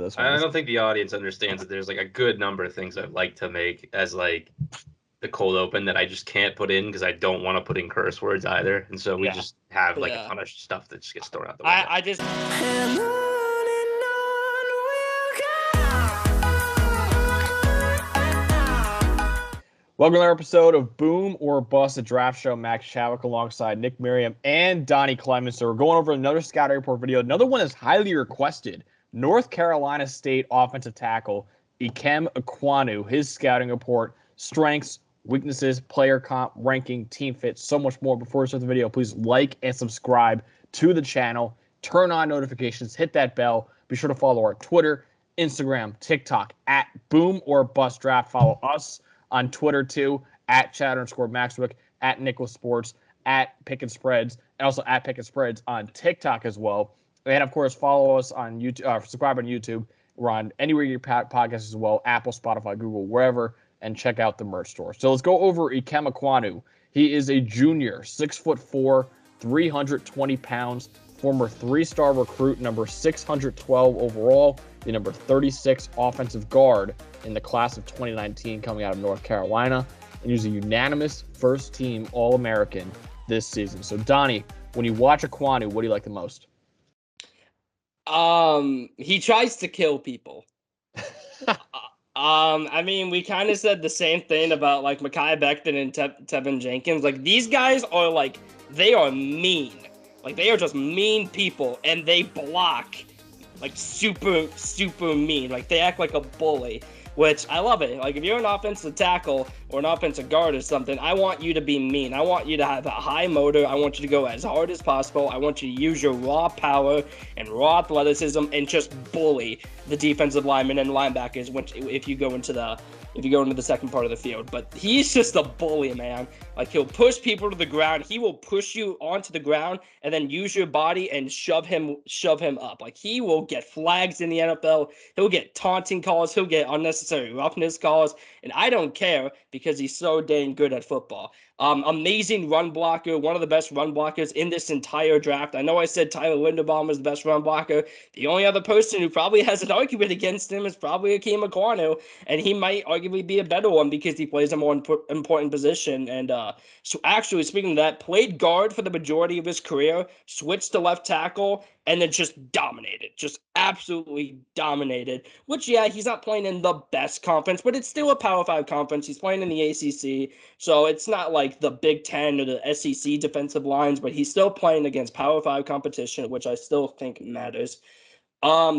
this I one. don't think the audience understands that there's like a good number of things I'd like to make as like the cold open that I just can't put in because I don't want to put in curse words either. And so we just have like a ton of stuff that just gets thrown out the window. I just. Welcome to another episode of Boom or Bust, a draft show. Max Chadwick alongside Nick Merriam and Donny Clemons. So we're going over another scouting report video. Another one is highly requested. North Carolina State offensive tackle Ikem Ekwonu. His scouting report, strengths, weaknesses, player comp, ranking, team fit, so much more. Before we start the video, please like and subscribe to the channel. Turn on notifications. Hit that bell. Be sure to follow our Twitter, Instagram, TikTok at Boom or Bust Draft. Follow us on Twitter too, at Chad_Maxwick, at Nickel Sports, at Pick and Spreads, and also at Pick and Spreads on TikTok as well. And of course, follow us on YouTube, subscribe on YouTube. We're on anywhere you get podcasts as well, Apple, Spotify, Google, wherever, and check out the merch store. So let's go over Ikem Ekwonu. He is a junior, 6'4", 320 pounds, former 3-star recruit, number 612 overall, the number 36 offensive guard in the class of 2019 coming out of North Carolina, and he was a unanimous first-team All-American this season. So, Donnie, when you watch Ekwonu, what do you like the most? He tries to kill people. I mean, we kind of said the same thing about, like, Mekhi Becton and Tevin Jenkins. Like, these guys are, like, they are mean. Like, they are just mean people, and they block, like, super, super mean. Like, they act like a bully, which I love it. Like, if you're an offensive tackle or an offensive guard or something, I want you to be mean. I want you to have a high motor. I want you to go as hard as possible. I want you to use your raw power and raw athleticism and just bully the defensive linemen and linebackers if you go into the second part of the field. But he's just a bully, man. Like, he'll push people to the ground. He will push you onto the ground and then use your body and shove him up. Like, he will get flags in the NFL. He'll get taunting calls. He'll get unnecessary roughness calls. And I don't care because he's so dang good at football. Amazing run blocker, one of the best run blockers in this entire draft. I know I said Tyler Linderbaum was the best run blocker. The only other person who probably has an argument against him is probably Ikem Ekwonu, and he might arguably be a better one because he plays a more important position. And so actually, speaking of that, played guard for the majority of his career, switched to left tackle, and then just dominated, just absolutely dominated, which, yeah, he's not playing in the best conference, but it's still a Power 5 conference. He's playing in the ACC, so it's not like the Big Ten or the SEC defensive lines, but he's still playing against Power 5 competition, which I still think matters.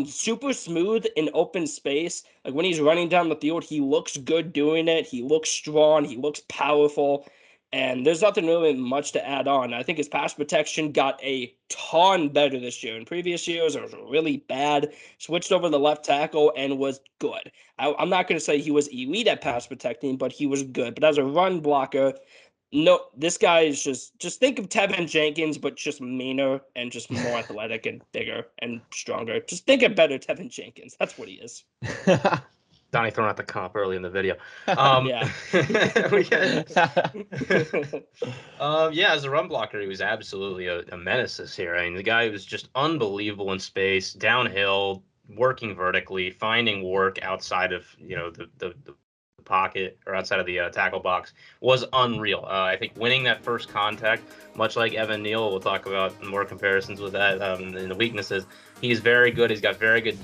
Super smooth in open space. Like, when he's running down the field, he looks good doing it. He looks strong. He looks powerful. And there's nothing really much to add on. I think his pass protection got a ton better this year. In previous years, it was really bad. Switched over to the left tackle and was good. I'm not going to say he was elite at pass protecting, but he was good. But as a run blocker, no, this guy is just think of Tevin Jenkins, but just meaner and just more athletic and bigger and stronger. Just think of better Tevin Jenkins. That's what he is. Donnie throwing out the comp early in the video. Yeah. Yeah, as a run blocker, he was absolutely a menace this year. I mean, the guy was just unbelievable in space, downhill, working vertically, finding work outside of, the pocket or outside of the tackle box was unreal. I think winning that first contact, much like Evan Neal, we'll talk about more comparisons with that in the weaknesses. He's very good. He's got very good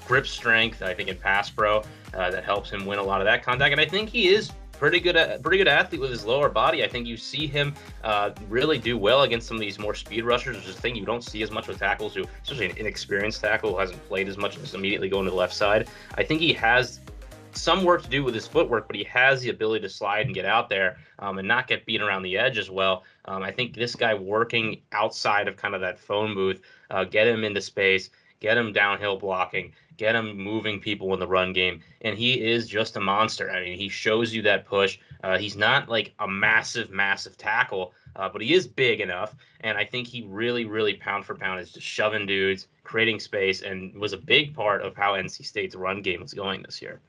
grip strength, I think, in pass pro that helps him win a lot of that contact. And I think he is pretty good athlete with his lower body. I think you see him really do well against some of these more speed rushers, which is a thing you don't see as much with tackles who, especially an inexperienced tackle who hasn't played as much, just immediately going to the left side. I think he has some work to do with his footwork, but he has the ability to slide and get out there and not get beat around the edge as well. I think this guy working outside of kind of that phone booth, get him into space, get him downhill blocking, get him moving people in the run game, and he is just a monster. I mean, he shows you that push. He's not like a massive tackle, but he is big enough, and I think he really, really pound for pound is just shoving dudes, creating space, and was a big part of how NC State's run game was going this year.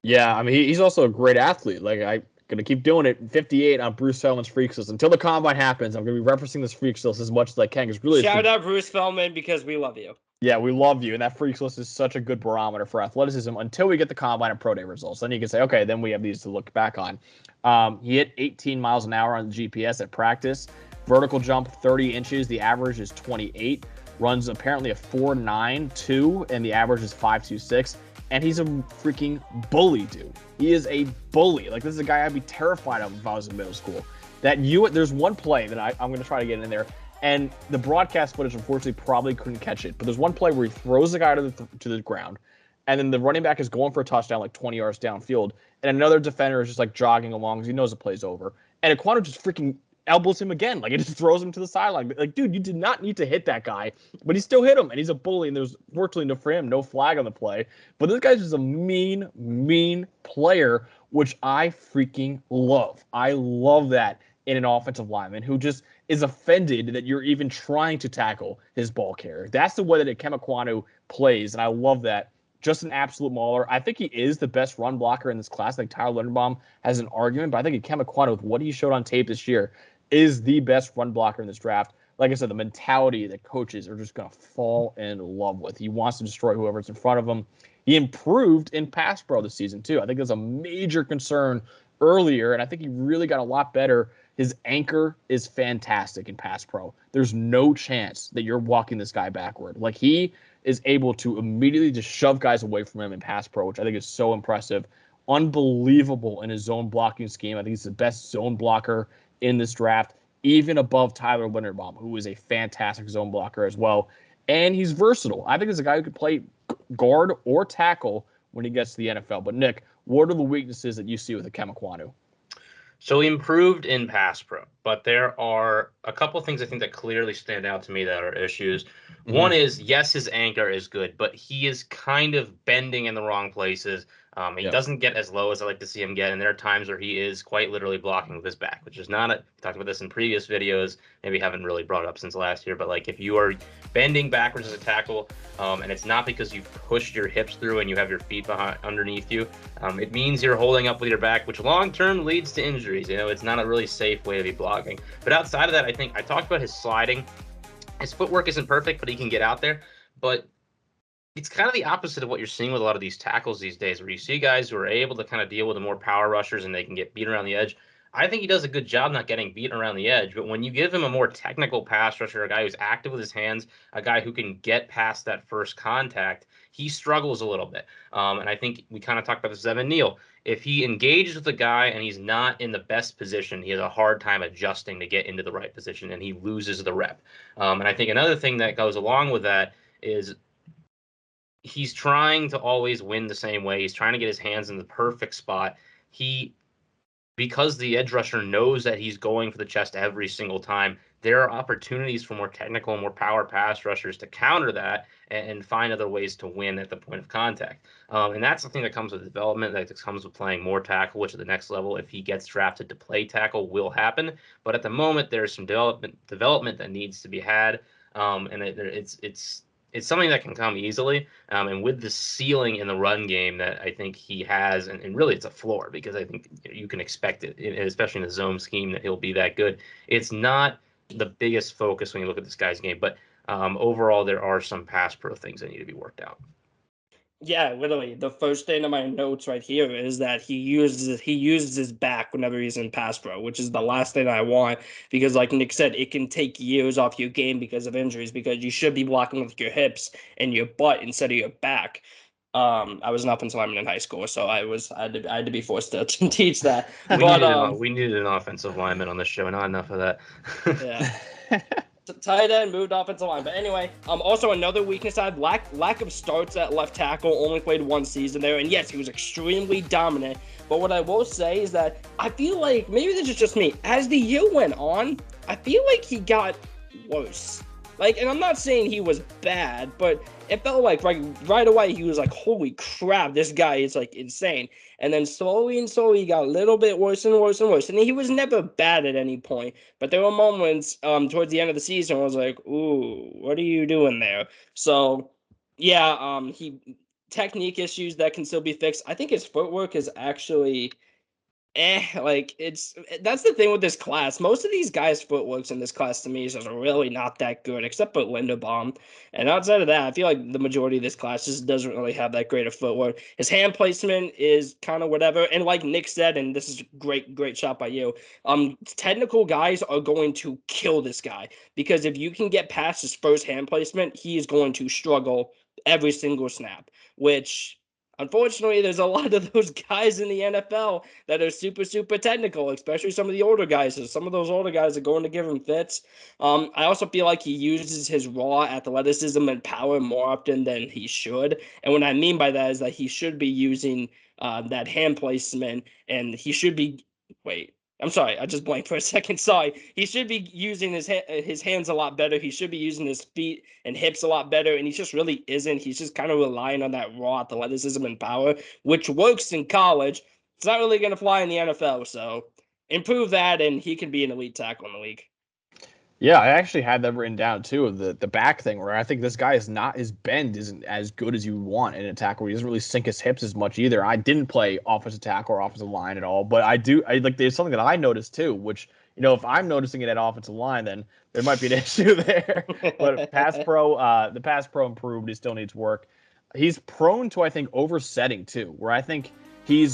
Yeah, I mean, he's also a great athlete. Like, Gonna keep doing it. 58 on Bruce Feldman's freak list until the combine happens. I'm gonna be referencing this freak list as much as I can because really, shout out Bruce Feldman because we love you. Yeah, we love you, and that freak list is such a good barometer for athleticism until we get the combine and pro day results. Then you can say, okay, then we have these to look back on. He hit 18 miles an hour on the GPS at practice. Vertical jump 30 inches. The average is 28. Runs apparently a 4.92, and the average is 5.26. And he's a freaking bully, dude. He is a bully. Like, this is a guy I'd be terrified of if I was in middle school. There's one play that I'm going to try to get in there. And the broadcast footage, unfortunately, probably couldn't catch it. But there's one play where he throws the guy to the ground, and then the running back is going for a touchdown like 20 yards downfield, and another defender is just like jogging along because he knows the play's over. And Ekwonu just freaking elbows him again. Like, it just throws him to the sideline. Like, dude, you did not need to hit that guy, but he still hit him, and he's a bully, and there's virtually no flag on the play. But this guy's just a mean player, which I freaking love. I love that in an offensive lineman who just is offended that you're even trying to tackle his ball carrier. That's the way that Ikem Ekwonu plays, and I love that. Just an absolute mauler. I think he is the best run blocker in this class. I think Tyler Linderbaum has an argument, but I think Ikem Ekwonu, with what he showed on tape this year, is the best run blocker in this draft. Like I said, the mentality that coaches are just going to fall in love with. He wants to destroy whoever's in front of him. He improved in pass pro this season, too. I think there's a major concern earlier, and I think he really got a lot better. His anchor is fantastic in pass pro. There's no chance that you're walking this guy backward. Like, he is able to immediately just shove guys away from him in pass pro, which I think is so impressive. Unbelievable in his zone blocking scheme. I think he's the best zone blocker in this draft, even above Tyler Linderbaum, who is a fantastic zone blocker as well. And he's versatile. I think he's a guy who could play guard or tackle when he gets to the NFL. But, Nick, what are the weaknesses that you see with Ikem Ekwonu? So he improved in pass pro, but there are a couple things I think that clearly stand out to me that are issues. Mm-hmm. One is, yes, his anchor is good, but he is kind of bending in the wrong places. He doesn't get as low as I like to see him get, and there are times where he is quite literally blocking with his back, which is not we talked about this in previous videos, maybe haven't really brought it up since last year, but like if you are bending backwards as a tackle, and it's not because you've pushed your hips through and you have your feet underneath you, it means you're holding up with your back, which long-term leads to injuries. You know, it's not a really safe way to be blocking. But outside of that, I think I talked about his sliding. His footwork isn't perfect, but he can get out there. But it's kind of the opposite of what you're seeing with a lot of these tackles these days, where you see guys who are able to kind of deal with the more power rushers and they can get beat around the edge. I think he does a good job not getting beaten around the edge, but when you give him a more technical pass rusher, a guy who's active with his hands, a guy who can get past that first contact, he struggles a little bit. And I think we kind of talked about this with Evan Neal. If he engages with a guy and he's not in the best position, he has a hard time adjusting to get into the right position, and he loses the rep. And I think another thing that goes along with that is he's trying to always win the same way. He's trying to get his hands in the perfect spot. Because the edge rusher knows that he's going for the chest every single time, there are opportunities for more technical and more power pass rushers to counter that and find other ways to win at the point of contact. And that's the thing that comes with development, that comes with playing more tackle, which at the next level, if he gets drafted to play tackle, will happen. But at the moment, there's some development that needs to be had. And it's something that can come easily. And with the ceiling in the run game that I think he has, and really it's a floor, because I think you can expect it, especially in the zone scheme, that he'll be that good. It's not the biggest focus when you look at this guy's game, but overall there are some pass pro things that need to be worked out. Yeah, literally. The first thing in my notes right here is that he uses his back whenever he's in pass pro, which is the last thing I want, because like Nick said, it can take years off your game because of injuries, because you should be blocking with your hips and your butt instead of your back. I was an offensive lineman in high school, so I had to be forced to teach that. We needed an offensive lineman on the show. Not enough of that. Yeah. Tight end, moved offensive line. But anyway, also another weakness I have, lack of starts at left tackle. Only played one season there, and yes, he was extremely dominant. But what I will say is that I feel like, maybe this is just me, as the year went on, I feel like he got worse. Like, and I'm not saying he was bad, but it felt like right away he was like, holy crap, this guy is like insane. And then slowly he got a little bit worse and worse and worse. And he was never bad at any point, but there were moments towards the end of the season where I was like, ooh, what are you doing there? So yeah, he technique issues that can still be fixed. I think his footwork is actually That's the thing with this class. Most of these guys' footworks in this class to me is just really not that good, except for Linderbaum. And outside of that, I feel like the majority of this class just doesn't really have that great of footwork. His hand placement is kind of whatever. And like Nick said, and this is great shot by you. Technical guys are going to kill this guy because if you can get past his first hand placement, he is going to struggle every single snap, which. Unfortunately, there's a lot of those guys in the NFL that are super technical, especially some of the older guys. So some of those older guys are going to give him fits. I also feel like he uses his raw athleticism and power more often than he should. And what I mean by that is that he should be using that hand placement, and he should be. Wait, I'm sorry, I just blanked for a second. Sorry. He should be using his hands a lot better. He should be using his feet and hips a lot better, and he just really isn't. He's just kind of relying on that raw athleticism and power, which works in college. It's not really going to fly in the NFL, so improve that, and he can be an elite tackle in the league. Yeah, I actually had that written down too, of the back thing, where I think this guy is not, his bend isn't as good as you want in a tackle. He doesn't really sink his hips as much either. I didn't play offensive tackle or offensive line at all, but I like, there's something that I noticed too, which, if I'm noticing it at offensive line, then there might be an issue there. But the pass pro improved. He still needs work. He's prone to, I think, oversetting too, where I think he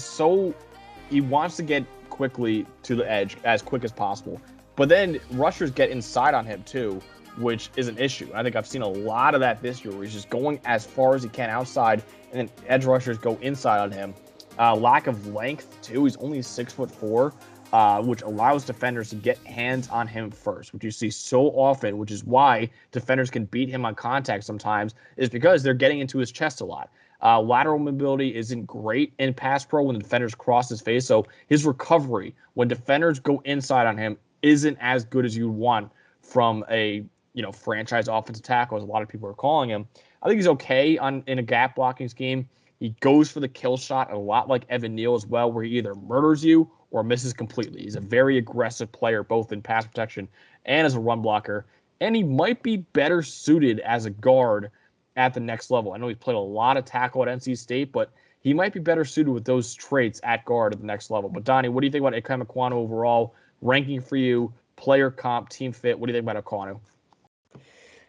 wants to get quickly to the edge as quick as possible. But then rushers get inside on him too, which is an issue. I think I've seen a lot of that this year, where he's just going as far as he can outside, and then edge rushers go inside on him. Lack of length too. He's only 6'4", which allows defenders to get hands on him first, which you see so often, which is why defenders can beat him on contact sometimes, is because they're getting into his chest a lot. Lateral mobility isn't great in pass pro when the defenders cross his face, so his recovery when defenders go inside on him isn't as good as you'd want from a franchise offensive tackle, as a lot of people are calling him. I think he's okay in a gap blocking scheme. He goes for the kill shot a lot like Evan Neal as well, where he either murders you or misses completely. He's a very aggressive player, both in pass protection and as a run blocker. And he might be better suited as a guard at the next level. I know he's played a lot of tackle at NC State, but he might be better suited with those traits at guard at the next level. But Donnie, what do you think about Ikem Ekwonu overall? Ranking for you, player comp, team fit. What do you think about Ekwonu?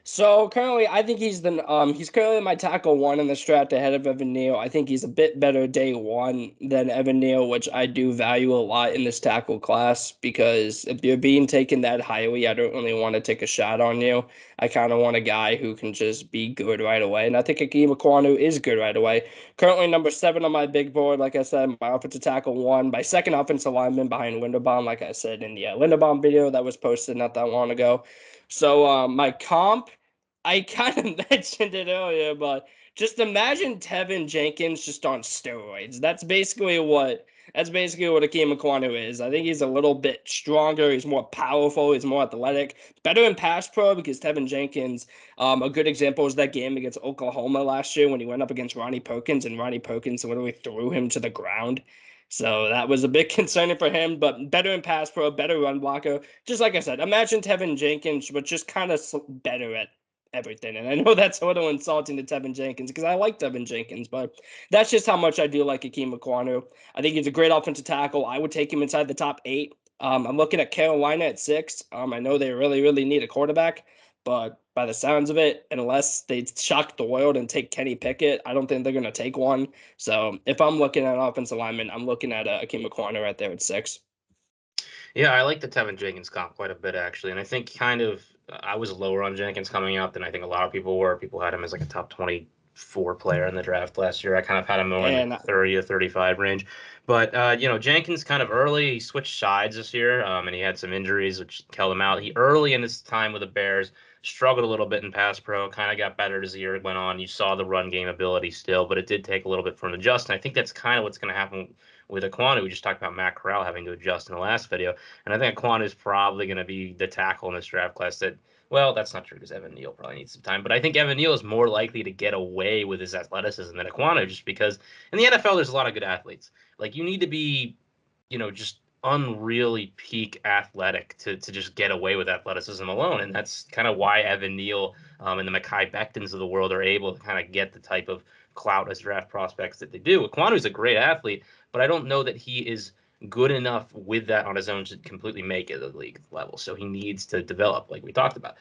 So currently, I think he's currently my tackle one in this draft ahead of Evan Neal. I think he's a bit better day one than Evan Neal, which I do value a lot in this tackle class, because if you're being taken that highly, I don't really want to take a shot on you. I kind of want a guy who can just be good right away, and I think Ikem Ekwonu is good right away. Currently number 7 on my big board, like I said, my offensive tackle 1, my second offensive lineman behind Linderbaum, like I said in the Linderbaum video that was posted not that long ago. So my comp, I kind of mentioned it earlier, but just imagine Tevin Jenkins just on steroids. That's basically what Ikem Ekwonu is. I think he's a little bit stronger. He's more powerful. He's more athletic. Better in pass pro, because Tevin Jenkins, a good example was that game against Oklahoma last year when he went up against Ronnie Perkins, and Ronnie Perkins literally threw him to the ground. So that was a bit concerning for him, but better in pass pro, better run blocker. Just like I said, imagine Tevin Jenkins, but just kind of better at everything. And I know that's a little insulting to Tevin Jenkins, because I like Tevin Jenkins, but that's just how much I do like Ikem Ekwonu. I think he's a great offensive tackle. I would take him inside the top 8. I'm looking at Carolina at 6. I know they really need a quarterback, but by the sounds of it, unless they shock the world and take Kenny Pickett, I don't think they're going to take one. So if I'm looking at an offensive lineman, I'm looking at Ikem Ekwonu right there at 6. Yeah, I like the Tevin Jenkins comp quite a bit, actually. And I think I was lower on Jenkins coming out than I think a lot of people were. People had him as like a top 24 player in the draft last year. I kind of had him more in the 30 to 35 range. But, Jenkins kind of early, he switched sides this year, and he had some injuries, which held him out. He early in his time with the Bears struggled a little bit in pass pro, kind of got better as the year went on. You saw the run game ability still, but it did take a little bit for him to adjust. And I think that's kind of what's going to happen with Ekwonu. We just talked about Matt Corral having to adjust in the last video. And I think Ekwonu is probably going to be the tackle in this draft class that, well, that's not true, because Evan Neal probably needs some time. But I think Evan Neal is more likely to get away with his athleticism than Ekwonu, just because in the NFL there's a lot of good athletes. Like, you need to be, just unreally peak athletic to just get away with athleticism alone. And that's kind of why Evan Neal and the Mekhi Bectons of the world are able to kind of get the type of clout as draft prospects that they do. Ekwonu is a great athlete, but I don't know that he is good enough with that on his own to completely make it at the league level. So he needs to develop, like we talked about.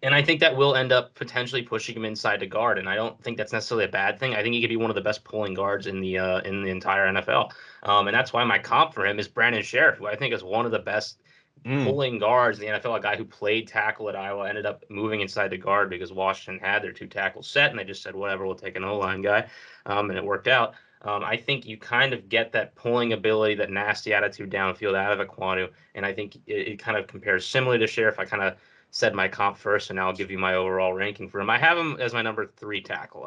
And I think that will end up potentially pushing him inside to guard, and I don't think that's necessarily a bad thing. I think he could be one of the best pulling guards in the entire NFL, and that's why my comp for him is Brandon Sheriff, who I think is one of the best pulling guards in the NFL. A guy who played tackle at Iowa, ended up moving inside to guard because Washington had their 2 tackles set, and they just said whatever, we'll take an O-line guy, and it worked out. I think you kind of get that pulling ability, that nasty attitude downfield out of Ekwonu, and I think it kind of compares similarly to Sheriff. I kind of said my comp first, and now I'll give you my overall ranking for him. I have him as my number 3 tackle.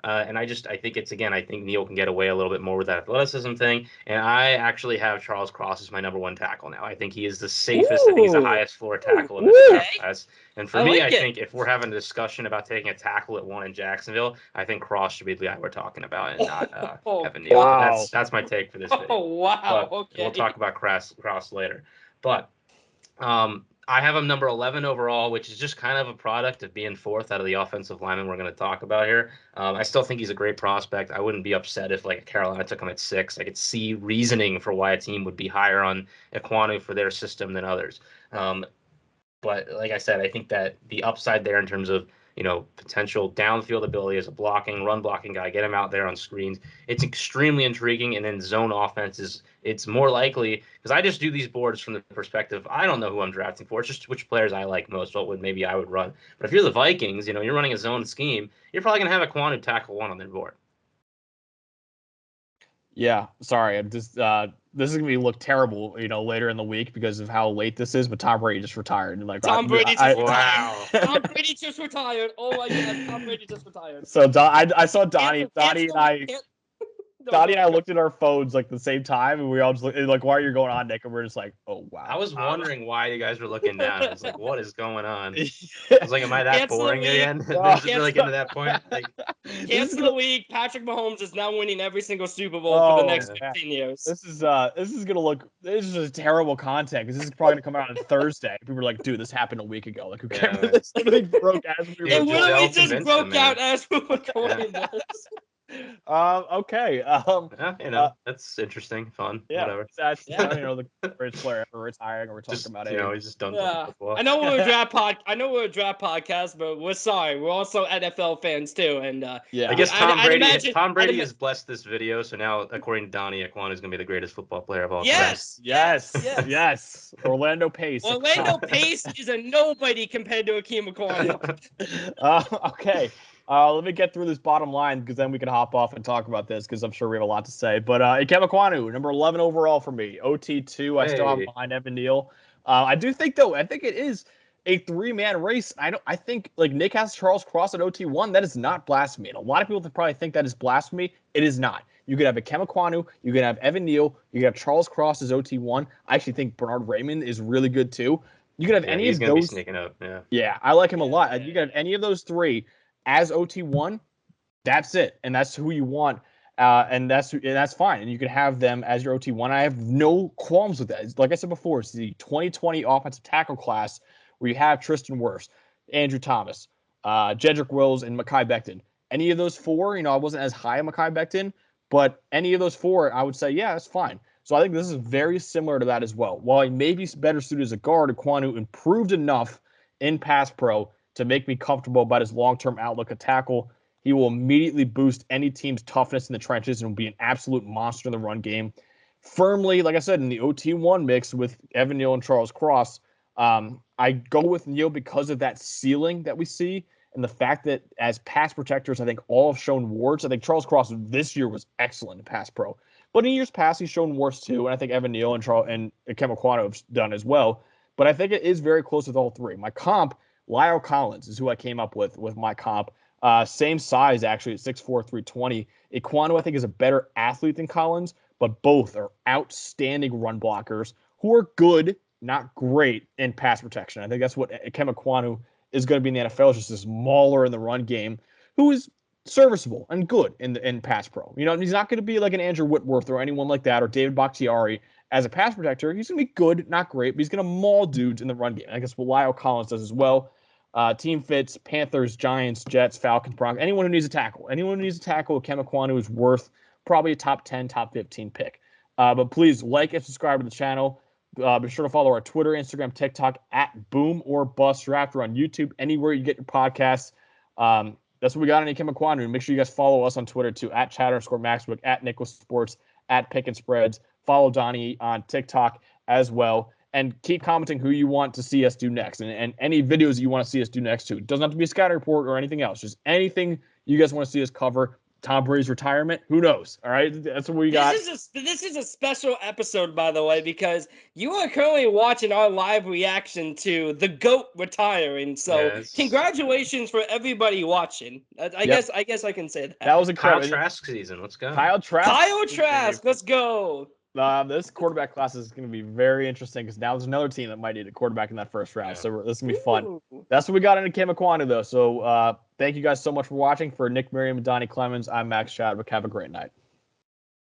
And I think I think Neal can get away a little bit more with that athleticism thing. And I actually have Charles Cross as my number 1 tackle now. I think he is the safest. I think he's the highest floor tackle in this draft class. And for me, I think if we're having a discussion about taking a tackle at 1 in Jacksonville, I think Cross should be the guy we're talking about, and not Evan Neal. Wow. That's my take for this video. Oh, wow. But we'll talk about Cross later. But I have him number 11 overall, which is just kind of a product of being 4th out of the offensive linemen we're going to talk about here. I still think he's a great prospect. I wouldn't be upset if like Carolina took him at 6. I could see reasoning for why a team would be higher on Ekwonu for their system than others. But like I said, I think that the upside there in terms of potential downfield ability as a run blocking guy, get him out there on screens. It's extremely intriguing. And then zone offense it's more likely, because I just do these boards from the perspective, I don't know who I'm drafting for. It's just which players I like most, what maybe I would run. But if you're the Vikings, you're running a zone scheme, you're probably going to have Ekwonu tackle 1 on their board. Yeah, sorry. I'm just this is gonna look terrible, later in the week because of how late this is. But Tom Brady just retired, and Tom Brady just retired. Wow. Tom Brady just retired. Oh my God, Tom Brady just retired. So I saw Donnie and I looked at our phones like the same time, and we all just looked, like, "Why are you going on, Nick?" And we're just like, "Oh wow." I was wondering why you guys were looking down. I was like, "What is going on?" I was like, "Am I that boring again?" Is it really getting to that point? Like, cancel the week. Patrick Mahomes is now winning every single Super Bowl for the next 15 years. This is a terrible content because this is probably gonna come out on Thursday. People are like, "Dude, this happened a week ago." Like, who cares? This literally broke as we were. It literally just broke out as we were going. Okay. That's interesting, fun. Yeah, whatever. That's the greatest player ever retiring, or we're talking about it. He's just done. I know we're a draft podcast, but we're sorry. We're also NFL fans too, and I guess Tom Brady has blessed this video, so now according to Donnie, Ekwonu is going to be the greatest football player of all time. Yes. Orlando Pace. Orlando Pace is a nobody compared to Ikem Ekwonu. Okay. Let me get through this bottom line because then we can hop off and talk about this because I'm sure we have a lot to say. But Ikem Ekwonu, number 11 overall for me. OT2, I still have behind Evan Neal. I do think, though, I think it is a 3-man race. I think, like, Nick has Charles Cross at OT1. That is not blasphemy. And a lot of people probably think that is blasphemy. It is not. You could have Ikem Ekwonu. You could have Evan Neal. You could have Charles Cross as OT1. I actually think Bernard Raymond is really good, too. You could have any of those. He's going to be sneaking up, Yeah, I like him a lot. You could have any of those 3 as OT1, that's it, and that's who you want, and that's fine. And you can have them as your OT1. I have no qualms with that. Like I said before, it's the 2020 offensive tackle class where you have Tristan Wirfs, Andrew Thomas, Jedrick Wills, and Mekhi Becton. Any of those 4, I wasn't as high on Mekhi Becton, but any of those 4, I would say, yeah, that's fine. So I think this is very similar to that as well. While he may be better suited as a guard, Ekwonu improved enough in pass pro to make me comfortable about his long-term outlook at tackle. He will immediately boost any team's toughness in the trenches and will be an absolute monster in the run game. Firmly, like I said, in the OT1 mix with Evan Neal and Charles Cross, I go with Neal because of that ceiling that we see and the fact that as pass protectors, I think all have shown warts. I think Charles Cross this year was excellent in pass pro. But in years past, he's shown warts too, and I think Evan Neal and Ikem Ekwonu have done as well. But I think it is very close with all 3. My comp, Lyle Collins is who I came up with my comp. Same size, actually, at 6'4", 320. Ekwonu, I think, is a better athlete than Collins, but both are outstanding run blockers who are good, not great, in pass protection. I think that's what Ikem Ekwonu is going to be in the NFL, is just this mauler in the run game who is serviceable and good in pass pro. He's not going to be like an Andrew Whitworth or anyone like that, or David Bakhtiari. As a pass protector, he's going to be good, not great, but he's going to maul dudes in the run game. I guess what Lyle Collins does as well. Team fits Panthers, Giants, Jets, Falcons, Broncos. Anyone who needs a tackle. Ikem Ekwonu is worth probably a top 10, top 15 pick. But please like and subscribe to the channel. Be sure to follow our Twitter, Instagram, TikTok at Boom or Bust Draft. We're on YouTube, anywhere you get your podcasts. That's what we got on Ikem Ekwonu. Make sure you guys follow us on Twitter too, at Chatter_Maxwick, at Nicholas Sports, at Pick and Spreads. Follow Donnie on TikTok as well. And keep commenting who you want to see us do next, and any videos you want to see us do next too. It doesn't have to be a scouting report or anything else. Just anything you guys want to see us cover. Tom Brady's retirement, who knows? All right, that's what we got. This is a special episode, by the way, because you are currently watching our live reaction to the GOAT retiring. So congratulations for everybody watching. I guess I can say that. That was incredible. Kyle Trask season. Let's go. Kyle Trask. Let's go. This quarterback class is going to be very interesting because now there's another team that might need a quarterback in that first round. Yeah. So this is going to be fun. That's what we got in Ikem Ekwonu, though. So thank you guys so much for watching. For Nick Merriam and Donny Clemons, I'm Max Chadwick. Have a great night.